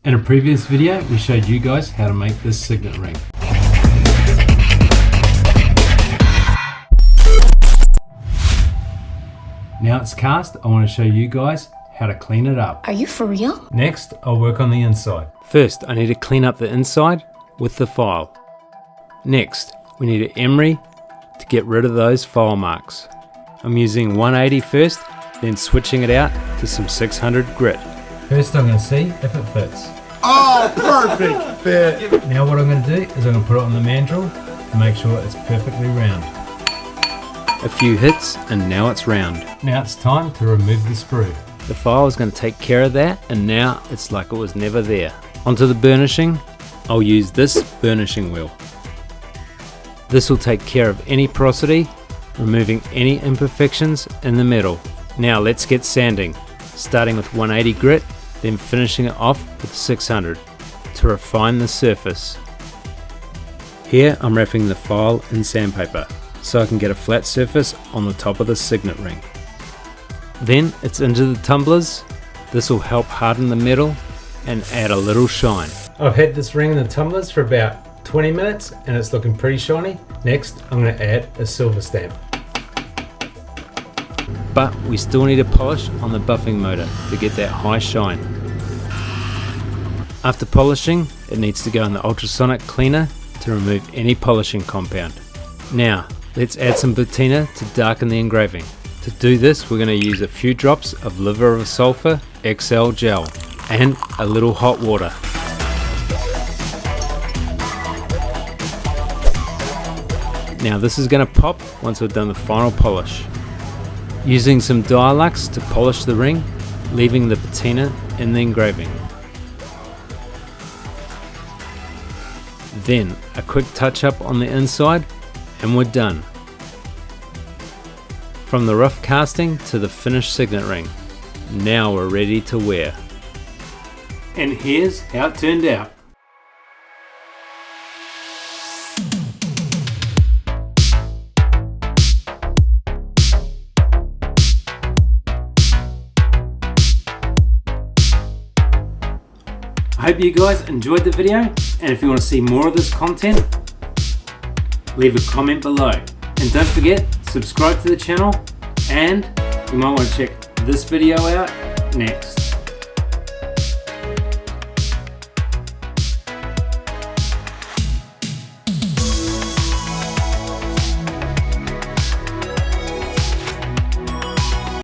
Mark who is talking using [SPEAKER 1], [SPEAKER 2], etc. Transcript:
[SPEAKER 1] In a previous video, we showed you guys how to make this signet ring. Now it's cast, I want to show you guys how to clean it up.
[SPEAKER 2] Are you for real?
[SPEAKER 1] Next, I'll work on the inside. First, I need to clean up the inside with the file. Next, we need an emery to get rid of those file marks. I'm using 180 first, then switching it out to some 600 grit. First I'm going to see if it fits.
[SPEAKER 3] Oh, perfect fit!
[SPEAKER 1] Now what I'm going to do is I'm going to put it on the mandrel to make sure it's perfectly round. A few hits and now it's round. Now it's time to remove the sprue. The file is going to take care of that, and now it's like it was never there. Onto the burnishing, I'll use this burnishing wheel. This will take care of any porosity, removing any imperfections in the metal. Now let's get sanding, starting with 180 grit, then finishing it off with 600 to refine the surface. Here I'm wrapping the file in sandpaper so I can get a flat surface on the top of the signet ring. Then it's into the tumblers. This will help harden the metal and add a little shine. I've had this ring in the tumblers for about 20 minutes and it's looking pretty shiny. Next I'm going to add a silver stamp. But we still need a polish on the buffing motor to get that high shine. After polishing, it needs to go in the ultrasonic cleaner to remove any polishing compound. Now let's add some patina to darken the engraving. To do this, we're going to use a few drops of liver of sulfur XL gel and a little hot water. Now this is going to pop once we've done the final polish. Using some Dialux to polish the ring, leaving the patina in the engraving. Then a quick touch up on the inside and we're done. From the rough casting to the finished signet ring, now we're ready to wear. And here's how it turned out. I hope you guys enjoyed the video, and if you want to see more of this content, leave a comment below. And don't forget, subscribe to the channel, and you might want to check this video out next.